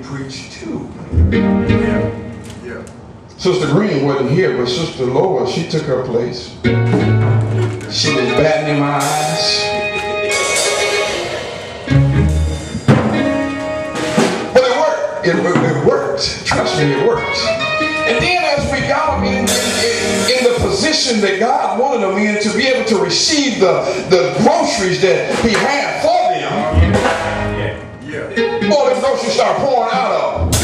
preach too. Yeah. Yeah. Sister Green wasn't here, but Sister Lola, she took her place. She was batting in my eyes. But it worked. It worked. Trust me, it worked. And then as we got them in the position that God wanted them in to be able to receive the groceries that He had for them, boy, the groceries start pouring out of them.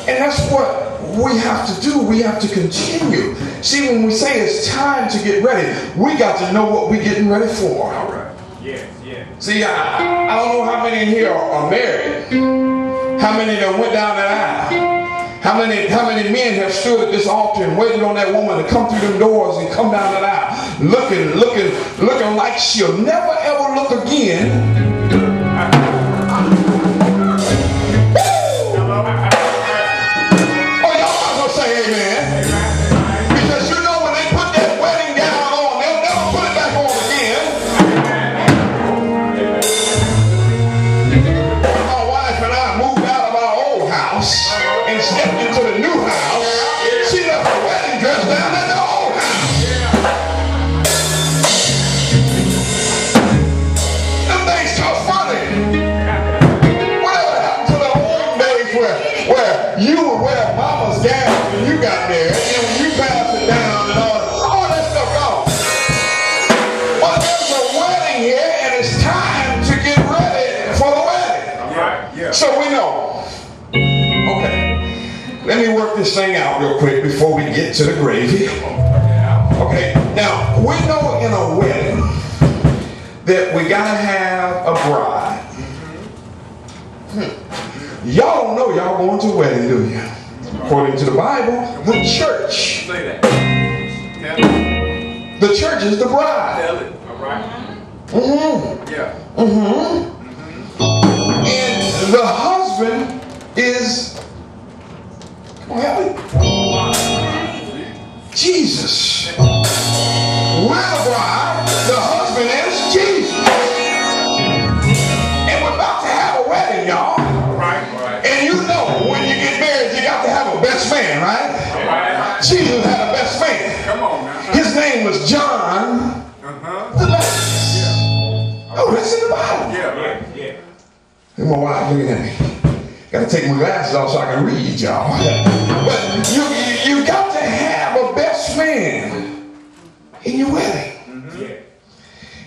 And that's what we have to do. We have to continue. See, when we say it's time to get ready, we got to know what we're getting ready for. All right. Yes, yes. See, I don't know how many in here are married. How many that went down that aisle? How many men have stood at this altar and waited on that woman to come through them doors and come down that aisle, looking like she'll never ever look again? So we know. Okay, let me work this thing out real quick before we get to the gravy. Okay, now we know in a wedding that we gotta have a bride. Y'all don't know y'all going to a wedding, do you? According to the Bible, the church. The church is the bride. Tell it. All right. Yeah. And the husband is, come on, help me. Jesus. We're the bride. The husband is Jesus. And we're about to have a wedding, y'all. Right. And you know, when you get married, you got to have a best man, right? Jesus had a best man. Come on now. His name was John the Baptist. Oh, that's in the Bible. Yeah. And my wife looking at me. Got to take my glasses off so I can read, y'all. But you got to have a best man in your wedding.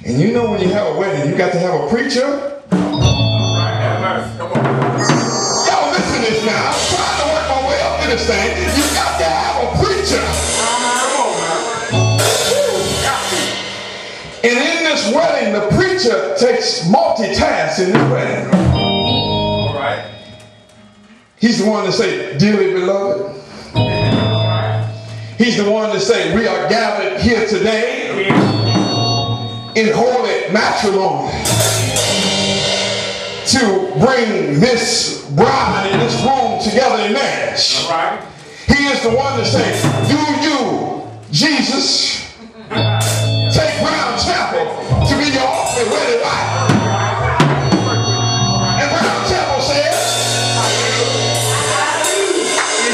And you know when you have a wedding, you got to have a preacher. Come on. Y'all listen to this now. I'm trying to work my way up to this thing. You got to have a preacher. And in this wedding, the preacher takes multitask in this wedding. All right. He's the one to say, dearly beloved. He's the one to say, we are gathered here today in holy matrimony to bring this bride and this groom together in marriage. All right. He is the one to say, do you, Jesus, take Brown Chapel to be your awfully wedded wife? And Brown Chapel says,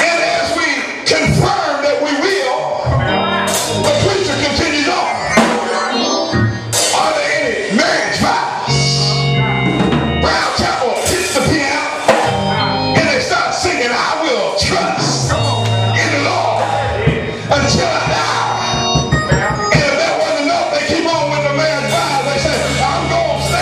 and as we confirm that we will, the preacher continues on. Are there any marriage vows? Brown Chapel hits the piano and they start singing, I will trust in the Lord until I die. And if that wasn't enough, they keep on with the marriage vows. They say, I'm going to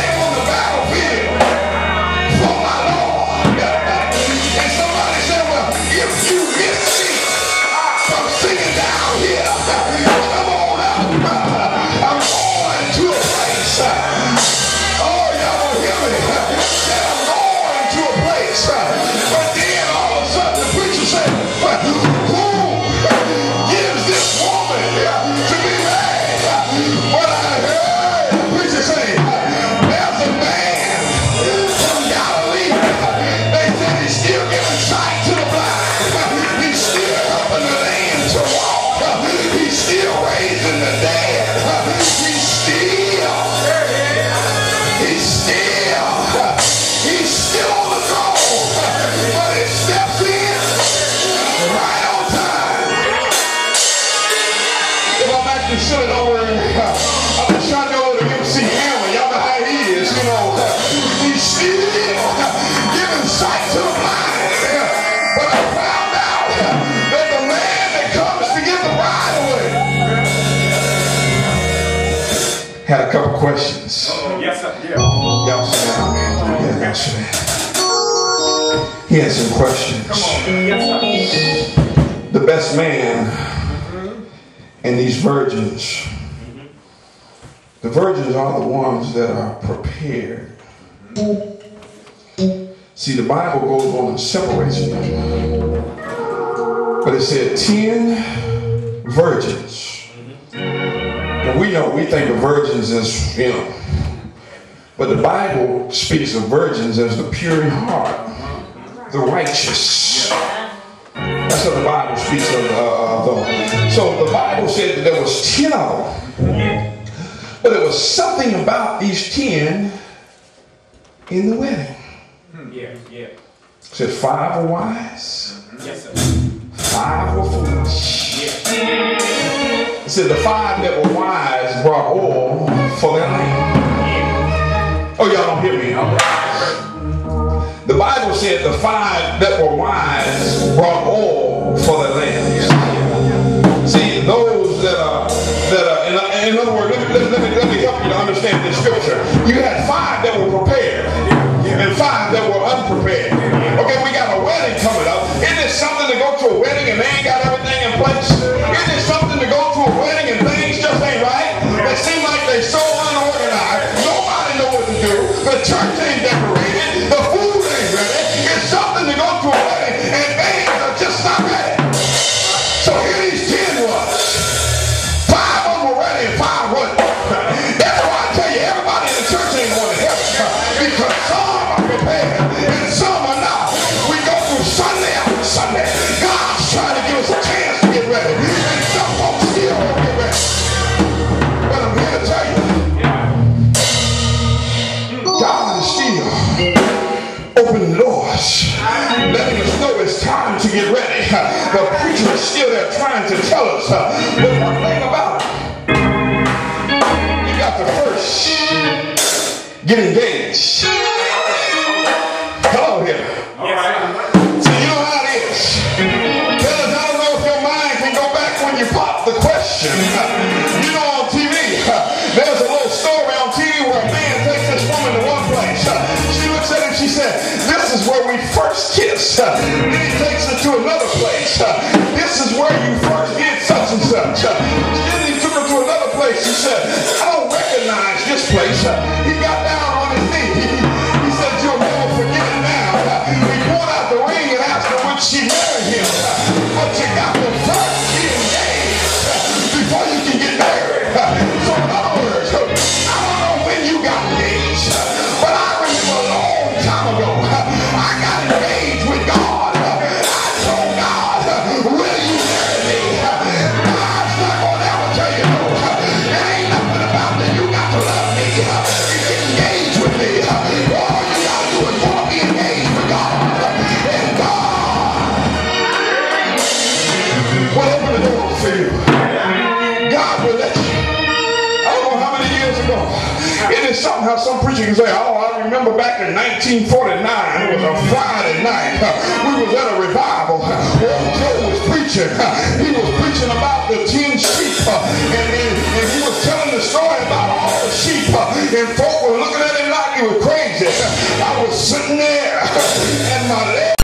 had a couple questions. Yes, sir. Yeah. Y'all sit down, man. Yeah, y'all sit down. He had some questions. Come on. Yes, sir. The best man and these virgins. The virgins are the ones that are prepared. See, the Bible goes on and separates them. But it said 10 virgins. And we know, we think of virgins as, you know, but the Bible speaks of virgins as the pure in heart, the righteous. That's what the Bible speaks of them. So the Bible said that there was 10 of them. But there was something about these 10 in the wedding. Yeah, yeah. It said 5 were wise. Yes, sir. 5 were foolish. Yeah. It said the 5 that were wise brought oil for their lamp. Oh, y'all don't hear me. All right. The Bible said the 5 that were wise brought oil for their lamps. See, those that are in other words, let me help you to understand this scripture. You had 5 that were prepared and 5 that were unprepared. Okay, we got a wedding coming up. Isn't it something to go to a wedding and they ain't got everything in place? Isn't it something to go to a wedding and things just ain't right? They seem like they so unorganized. Nobody know what to do. The church ain't decorated. The food ain't ready. It's something to go to a wedding and things are just not ready. So here these 10 was. 5 of them were ready and 5 wasn't. That's why I tell you, everybody in the church ain't going to heaven. Because some are prepared and some are not. We go through Sunday after Sunday. God's trying to give us a chance to get ready. And some folks still won't get ready. But I'm here to tell you, God is still opening doors, letting us know it's time to get ready. The preacher is still there trying to tell us. But one thing about it, you got to first get engaged. Hello here. All right. So you know how it is. Fellas, I don't know if your mind can go back when you pop the question. You know, on TV, there's a little story on TV where a man takes this woman to one place. She looks at him, she said, this is where we first kissed. Then he takes her to another place. This is where you first did such and such. Then he took her to another place. He said, I don't recognize this place. He got down on his knee. He said, you'll never forget it now. He pulled out the ring and asked her would she marry him. But you got to first get engaged before you can get married. So in other words, I don't know when you got engaged, but I remember a long time ago, I got engaged with God. I told God, will you marry me? God's not going to ever tell you no. There ain't nothing about that. You got to love me. You get engaged with me. All you got to do is want to be engaged with God. And God will open the doors for you. God will let you. I don't know how many years ago. It is something how some preacher can say, oh, I remember back in 1949, it was a Friday night. We was at a revival. Old Joe was preaching. He was preaching about the 10 sheep. And he was telling the story about all the sheep. And folk were looking at him like he was crazy. I was sitting there